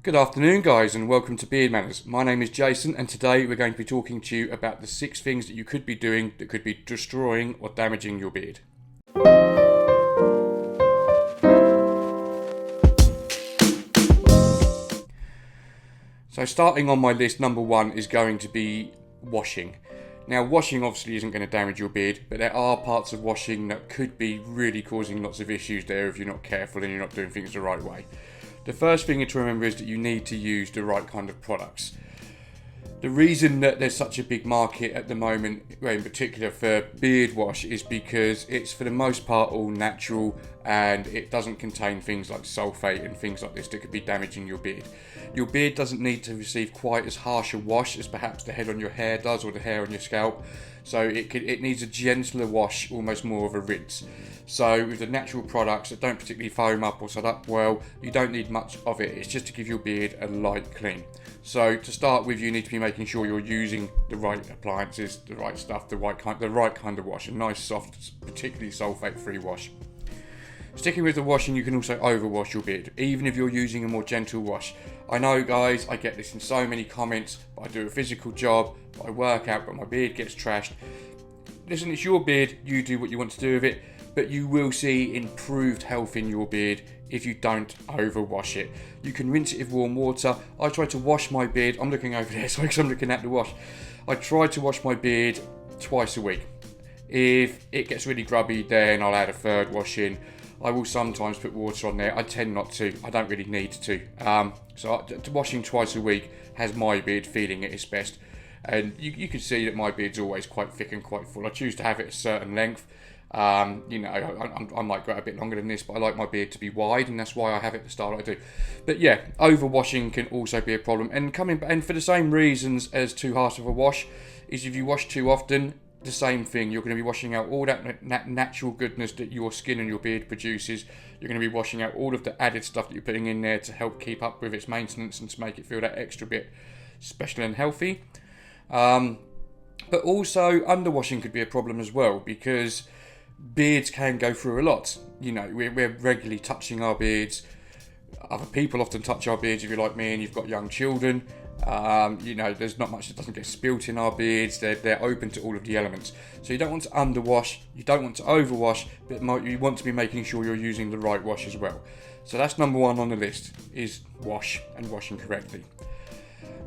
Good afternoon, guys, and welcome to Beard Manners. My name is Jason, and today we're going to be talking to you about the 6 things that you could be doing that could be destroying or damaging your beard. So starting on my list, number 1 is going to be washing. Now, washing obviously isn't going to damage your beard, but there are parts of washing that could be really causing lots of issues there if you're not careful and you're not doing things the right way. The first thing to remember is that you need to use the right kind of products. The reason that there's such a big market at the moment, in particular for beard wash, is because it's for the most part all natural and it doesn't contain things like sulfate and things like this that could be damaging your beard. Your beard doesn't need to receive quite as harsh a wash as perhaps the head on your hair does or the hair on your scalp. So it needs a gentler wash, almost more of a rinse. So with the natural products that don't particularly foam up or set up well, you don't need much of it. It's just to give your beard a light clean. So to start with, you need to be making sure you're using the right appliances, the right stuff, the right kind of wash, a nice soft, particularly sulfate-free wash. Sticking with the washing, you can also overwash your beard, even if you're using a more gentle wash. I know, guys, I get this in so many comments, but I do a physical job, but I work out, but my beard gets trashed. Listen, it's your beard, you do what you want to do with it, but you will see improved health in your beard if you don't overwash it. You can rinse it with warm water. I try to wash my beard, I'm looking over there, sorry, because I'm looking at the wash. I try to wash my beard twice a week. If it gets really grubby, then I'll add a third wash in. I will sometimes put water on there. I tend not to. I don't really need to. So washing twice a week has my beard feeling at its best. And you can see that my beard's always quite thick and quite full. I choose to have it a certain length. I might go a bit longer than this, but I like my beard to be wide, and that's why I have it the style I do. But yeah, overwashing can also be a problem. And for the same reasons as too harsh of a wash, is if you wash too often, the same thing. You're going to be washing out all that natural goodness that your skin and your beard produces. You're going to be washing out all of the added stuff that you're putting in there to help keep up with its maintenance and to make it feel that extra bit special and healthy. But also underwashing could be a problem as well, because beards can go through a lot. You know, we're regularly touching our beards. Other people often touch our beards if you're like me and you've got young children. There's not much that doesn't get spilt in our beards. They're open to all of the elements. So you don't want to underwash, you don't want to overwash, but you want to be making sure you're using the right wash as well. So that's number 1 on the list, is wash and washing correctly.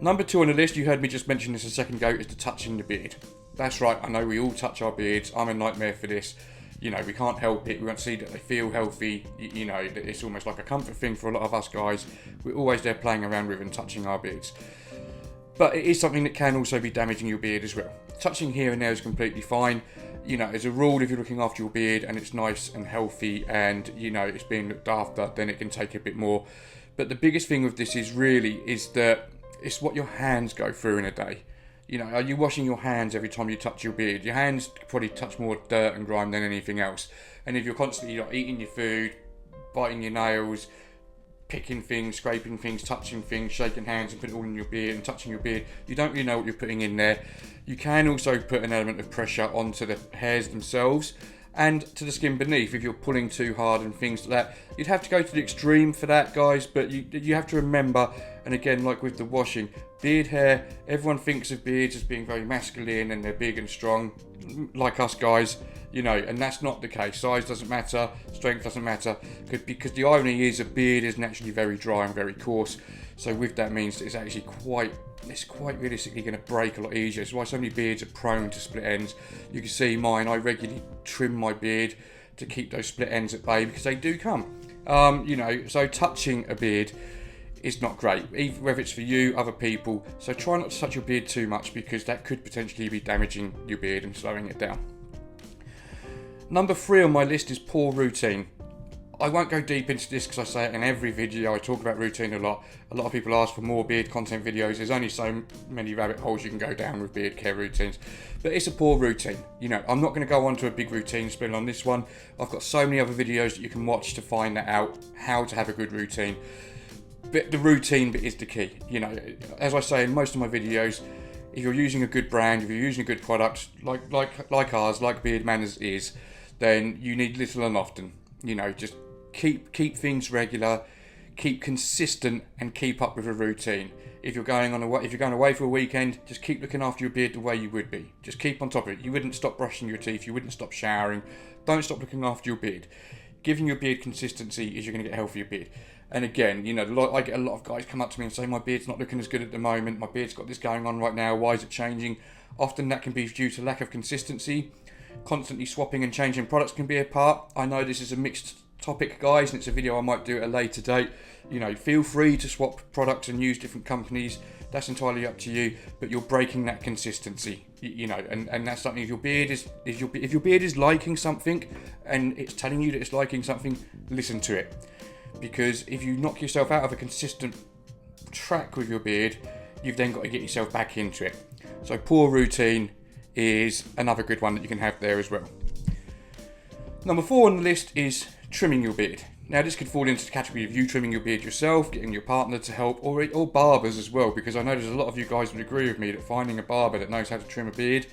Number 2 on the list, you heard me just mention this a second ago, is the touching the beard. That's right, I know we all touch our beards. I'm a nightmare for this. You know, we can't help it. We want to see that they feel healthy. You know, it's almost like a comfort thing for a lot of us guys. We're always there playing around with and touching our beards. But it is something that can also be damaging your beard as well. Touching here and there is completely fine. You know, as a rule, if you're looking after your beard and it's nice and healthy and, you know, it's being looked after, then it can take a bit more. But the biggest thing with this is that it's what your hands go through in a day. You know, are you washing your hands every time you touch your beard? Your hands probably touch more dirt and grime than anything else. And if you're constantly eating your food, biting your nails, picking things, scraping things, touching things, shaking hands and putting it all in your beard and touching your beard, you don't really know what you're putting in there. You can also put an element of pressure onto the hairs themselves and to the skin beneath if you're pulling too hard and things like that. You'd have to go to the extreme for that, guys, but you have to remember, and again, like with the washing, beard hair, everyone thinks of beards as being very masculine and they're big and strong, like us guys, you know, and that's not the case. Size doesn't matter, strength doesn't matter, because the irony is a beard is naturally very dry and very coarse. So with that means that it's actually quite realistically going to break a lot easier. That's why so many beards are prone to split ends. You can see mine, I regularly trim my beard to keep those split ends at bay because they do come. So touching a beard is not great, even whether it's for you, other people. So try not to touch your beard too much because that could potentially be damaging your beard and slowing it down. Number 3 on my list is poor routine. I won't go deep into this because I say it in every video. I talk about routine a lot. A lot of people ask for more beard content videos. There's only so many rabbit holes you can go down with beard care routines. But it's a poor routine. You know, I'm not going to go on to a big routine spill on this one. I've got so many other videos that you can watch to find that out, how to have a good routine. But the routine bit is the key. You know, as I say in most of my videos, if you're using a good brand, if you're using a good product, like ours, like Beard Manners is, then you need little and often. You know, just keep things regular, keep consistent and keep up with a routine. If you're going away for a weekend, just keep looking after your beard the way you would be. Just keep on top of it. You wouldn't stop brushing your teeth. You wouldn't stop showering. Don't stop looking after your beard. Giving your beard consistency is you're going to get a healthier beard. And again, I get a lot of guys come up to me and say, my beard's not looking as good at the moment. My beard's got this going on right now. Why is it changing? Often that can be due to lack of consistency. Constantly swapping and changing products can be a part. I know this is a mixed topic, guys, and it's a video I might do at a later date. Feel free to swap products and use different companies. That's entirely up to you, but you're breaking that consistency, and that's something. If your beard is liking something and it's telling you that it's liking something, listen to it, because if you knock yourself out of a consistent track with your beard, you've then got to get yourself back into it. So poor routine is another good one that you can have there as well. Number 4 on the list is trimming your beard. Now this could fall into the category of you trimming your beard yourself, getting your partner to help, or barbers as well, because I know there's a lot of you guys would agree with me that finding a barber that knows how to trim a beard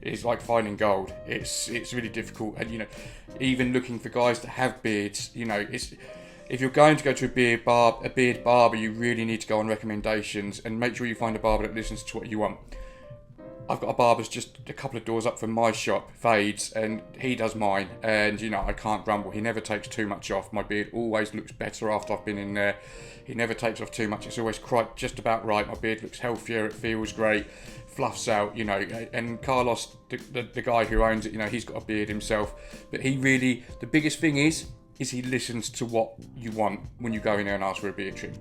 is like finding gold. It's really difficult, and even looking for guys that have beards, if you're going to go to a beard barber, you really need to go on recommendations and make sure you find a barber that listens to what you want. I've got a barber's just a couple of doors up from my shop, Fades, and he does mine, and I can't grumble. He never takes too much off. My beard always looks better after I've been in there. He never takes off too much. It's always quite just about right. My beard looks healthier, it feels great, fluffs out, and Carlos, the guy who owns it, he's got a beard himself, but the biggest thing is he listens to what you want when you go in there and ask for a beard trim.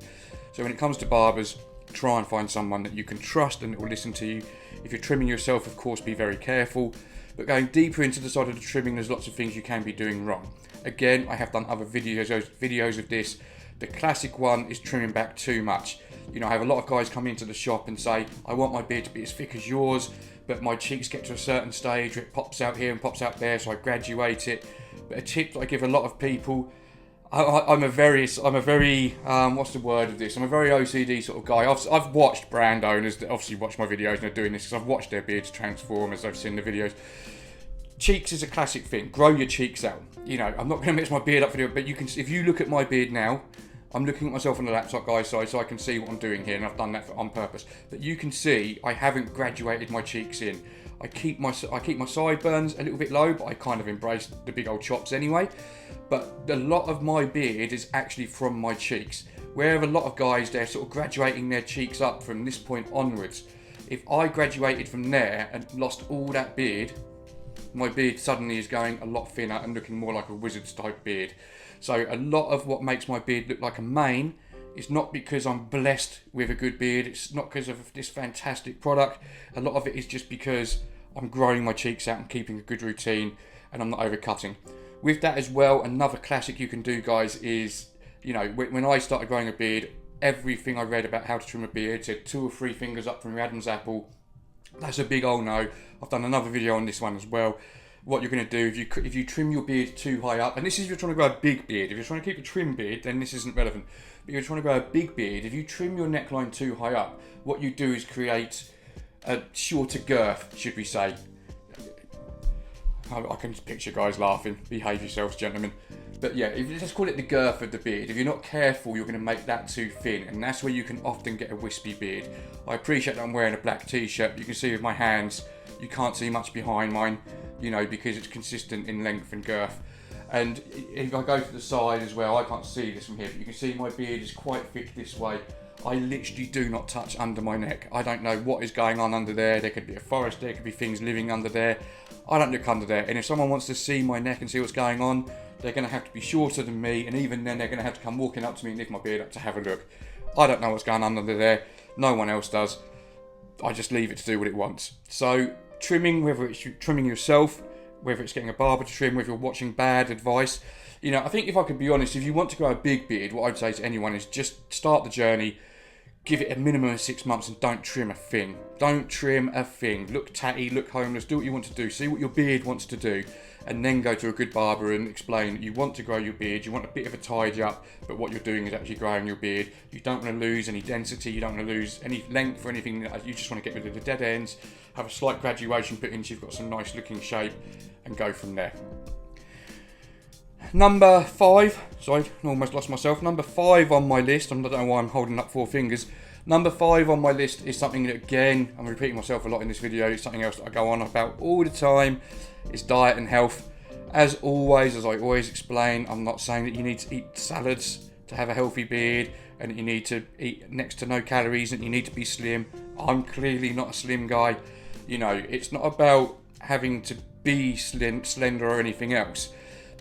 So when it comes to barbers, try and find someone that you can trust and that will listen to you. If you're trimming yourself, of course, be very careful. But going deeper into the side of the trimming, there's lots of things you can be doing wrong. Again, I have done other videos of this. The classic one is trimming back too much. I have a lot of guys come into the shop and say, I want my beard to be as thick as yours, but my cheeks get to a certain stage where it pops out here and pops out there, so I graduate it. But a tip that I give a lot of people, I'm a very what's the word of this? I'm a very OCD sort of guy. I've watched brand owners that obviously watch my videos and are doing this because I've watched their beards transform as I've seen the videos. Cheeks is a classic thing. Grow your cheeks out. I'm not going to mix my beard up for you, but if you look at my beard now, I'm looking at myself on the laptop, guys, so I can see what I'm doing here, and I've done that on purpose. But you can see I haven't graduated my cheeks in. I keep my sideburns a little bit low, but I kind of embrace the big old chops anyway. But a lot of my beard is actually from my cheeks. Where a lot of guys, they're sort of graduating their cheeks up from this point onwards. If I graduated from there and lost all that beard, my beard suddenly is going a lot thinner and looking more like a wizard's type beard. So a lot of what makes my beard look like a mane is not because I'm blessed with a good beard. It's not because of this fantastic product. A lot of it is just because I'm growing my cheeks out and keeping a good routine, and I'm not overcutting. With that as well, another classic you can do, guys, is, when I started growing a beard, everything I read about how to trim a beard said 2 or 3 fingers up from your Adam's apple. That's a big old no. I've done another video on this one as well. What you're going to do if you trim your beard too high up, and this is if you're trying to grow a big beard. If you're trying to keep a trim beard, then this isn't relevant. But if you're trying to grow a big beard, if you trim your neckline too high up, what you do is create a shorter girth, should we say. I can picture guys laughing. Behave yourselves, gentlemen. But yeah, let's call it the girth of the beard. If you're not careful, you're going to make that too thin, and that's where you can often get a wispy beard. I appreciate that I'm wearing a black t-shirt. You can see with my hands, you can't see much behind mine, because it's consistent in length and girth. And if I go to the side as well, I can't see this from here, but you can see my beard is quite thick this way. I literally do not touch under my neck. I don't know what is going on under there. There could be a forest, there could be things living under there. I don't look under there. And if someone wants to see my neck and see what's going on, they're going to have to be shorter than me, and even then they're going to have to come walking up to me and lift my beard up to have a look. I don't know what's going on under there. No one else does. I just leave it to do what it wants. So trimming, whether it's trimming yourself, whether it's getting a barber to trim, whether you're watching bad advice, I think if I could be honest, if you want to grow a big beard, what I'd say to anyone is just start the journey. Give it a minimum of 6 months and don't trim a thing. Don't trim a thing. Look tatty, look homeless, do what you want to do. See what your beard wants to do, and then go to a good barber and explain that you want to grow your beard, you want a bit of a tidy up, but what you're doing is actually growing your beard. You don't want to lose any density, you don't want to lose any length or anything. You just want to get rid of the dead ends, have a slight graduation put in so you've got some nice looking shape, and go from there. Number 5, sorry, I almost lost myself. Number 5 on my list, I don't know why I'm holding up 4 fingers. Number 5 on my list is something that, again, I'm repeating myself a lot in this video, it's something else that I go on about all the time. It's diet and health. As always, as I always explain, I'm not saying that you need to eat salads to have a healthy beard and that you need to eat next to no calories and you need to be slim. I'm clearly not a slim guy. You know, it's not about having to be slender or anything else,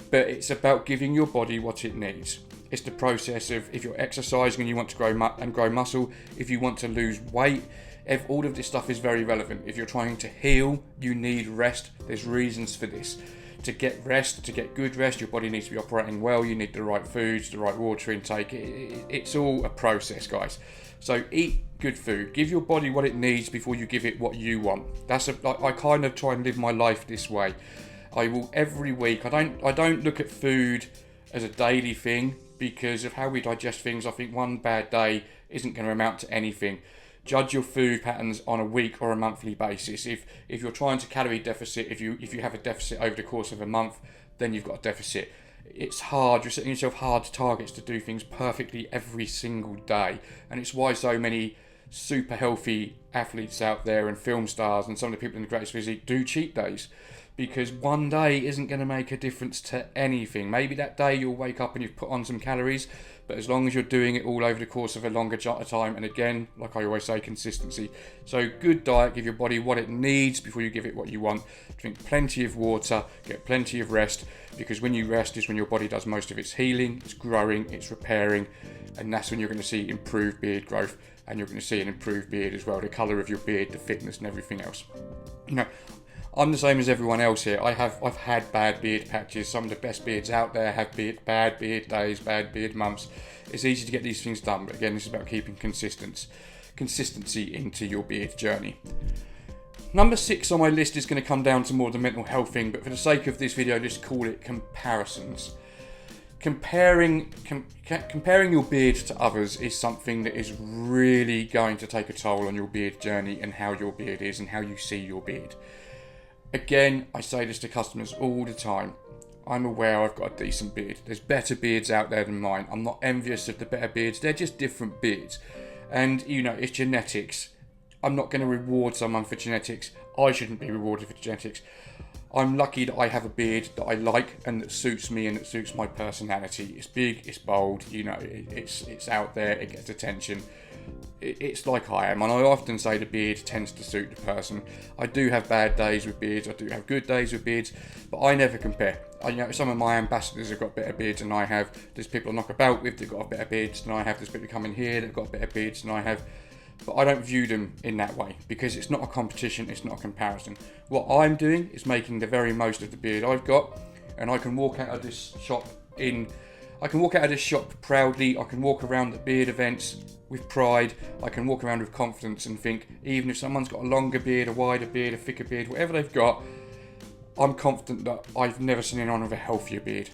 but it's about giving your body what it needs. It's the process of, if you're exercising and you want to grow muscle, if you want to lose weight, if all of this stuff is very relevant. If you're trying to heal, you need rest. There's reasons for this. To get rest, to get good rest, your body needs to be operating well. You need the right foods, the right water intake. It's all a process, guys. So eat good food. Give your body what it needs before you give it what you want. I kind of try and live my life this way. I will every week. I don't look at food as a daily thing because of how we digest things. I think one bad day isn't going to amount to anything. Judge your food patterns on a week or a monthly basis. If you're trying to calorie deficit, if you have a deficit over the course of a month, then you've got a deficit. It's hard. You're setting yourself hard targets to do things perfectly every single day, and it's why so many super healthy athletes out there and film stars and some of the people in the greatest physique do cheat days, because one day isn't going to make a difference to anything. Maybe that day you'll wake up and you've put on some calories, but as long as you're doing it all over the course of a longer time, and again, like I always say, consistency. So good diet, give your body what it needs before you give it what you want. Drink plenty of water, get plenty of rest, because when you rest is when your body does most of its healing, it's growing, it's repairing, and that's when you're going to see improved beard growth, and you're going to see an improved beard as well, the colour of your beard, the thickness and everything else. You know, I'm the same as everyone else here. I've had bad beard patches. Some of the best beards out there have bad beard days, bad beard months. It's easy to get these things done, but again, this is about keeping consistency into your beard journey. Number 6 on my list is going to come down to more the mental health thing, but for the sake of this video, just call it comparisons. Comparing your beard to others is something that is really going to take a toll on your beard journey and how your beard is and how you see your beard. Again, I say this to customers all the time. I'm aware I've got a decent beard. There's better beards out there than mine. I'm not envious of the better beards. They're just different beards. And, you know, it's genetics. I'm not going to reward someone for genetics. I shouldn't be rewarded for genetics. I'm lucky that I have a beard that I like and that suits me and that suits my personality. It's big, it's bold, you know, it's out there, it gets attention. It's like I am, and I often say the beard tends to suit the person. I do have bad days with beards, I do have good days with beards, but I never compare. You know, some of my ambassadors have got better beards than I have. There's people I knock about with that got better beards than I have. There's people coming here that got better beards than I have. But I don't view them in that way because it's not a competition, it's not a comparison. What I'm doing is making the very most of the beard I've got, and I can walk out of this shop proudly. I can walk around the beard events with pride. I can walk around with confidence and think, even if someone's got a longer beard, a wider beard, a thicker beard, whatever they've got, I'm confident that I've never seen anyone with a healthier beard.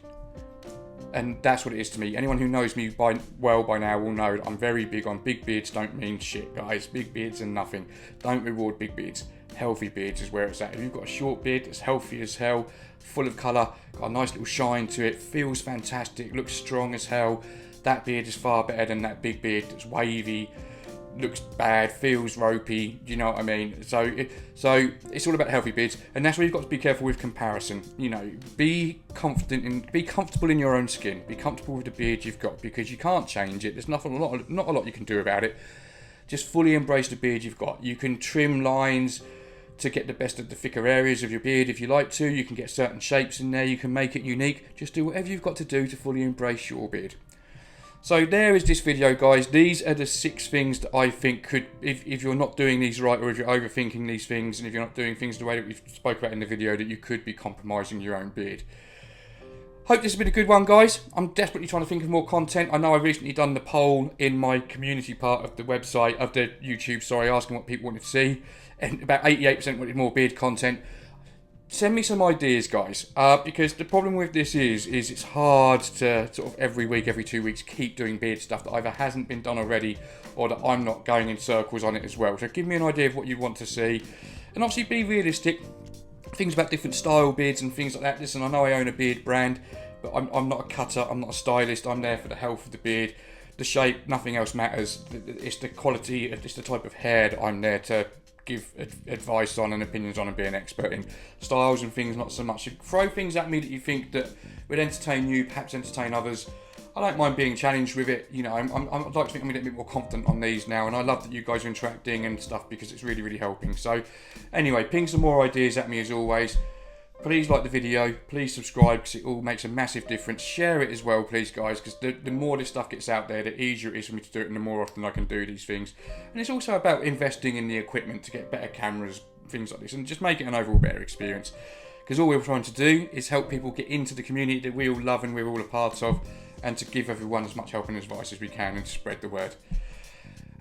And that's what it is to me. Anyone who knows me by now will know that I'm very big on big beards don't mean shit, guys. Big beards are nothing. Don't reward big beards. Healthy beards is where it's at. If you've got a short beard that's healthy as hell, full of colour, got a nice little shine to it, feels fantastic, looks strong as hell, that beard is far better than that big beard that's wavy, looks bad, feels ropey, do you know what I mean? So it's all about healthy beards, and that's where you've got to be careful with comparison. You know, be comfortable in your own skin, be comfortable with the beard you've got, because you can't change it. There's not a lot you can do about it. Just fully embrace the beard you've got. You can trim lines to get the best of the thicker areas of your beard if you like to. You can get certain shapes in there, you can make it unique. Just do whatever you've got to do to fully embrace your beard. So there is this video, guys. These are the 6 things that I think could, if you're not doing these right, or if you're overthinking these things, and if you're not doing things the way that we spoke about in the video, that you could be compromising your own beard. Hope this has been a good one, guys. I'm desperately trying to think of more content. I know I've recently done the poll in my community part of the website, of the YouTube, asking what people wanted to see, and about 88% wanted more beard content. Send me some ideas, guys, because the problem with this is it's hard to sort of every week, every 2 weeks, keep doing beard stuff that either hasn't been done already or that I'm not going in circles on it as well. So give me an idea of what you want to see, and obviously be realistic. Things about different style beards and things like that. Listen, I know I own a beard brand. but I'm not a cutter, I'm not a stylist, I'm there for the health of the beard. The shape, nothing else matters. It's the quality, it's the type of hair that I'm there to give advice on and opinions on and be an expert in. Styles and things, not so much. You throw things at me that you think that would entertain you, perhaps entertain others. I don't mind being challenged with it. You know, I'd like to think I'm a little bit more confident on these now, and I love that you guys are interacting and stuff because it's really, really helping. So, anyway, ping some more ideas at me as always. Please like the video, please subscribe because it all makes a massive difference. Share it as well, please, guys, because the more this stuff gets out there, the easier it is for me to do it and the more often I can do these things. And it's also about investing in the equipment to get better cameras, things like this, and just make it an overall better experience. Because all we're trying to do is help people get into the community that we all love and we're all a part of, and to give everyone as much help and advice as we can and to spread the word.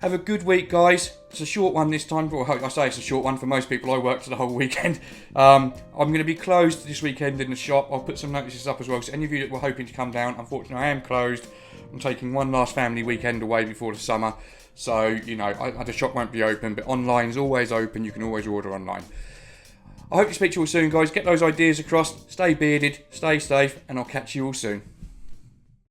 Have a good week, guys. It's a short one this time. Well, I say it's a short one for most people. I worked the whole weekend. I'm going to be closed this weekend in the shop. I'll put some notices up as well. So any of you that were hoping to come down, unfortunately, I am closed. I'm taking one last family weekend away before the summer. So, you know, the shop won't be open, but online is always open. You can always order online. I hope to speak to you all soon, guys. Get those ideas across. Stay bearded, stay safe, and I'll catch you all soon.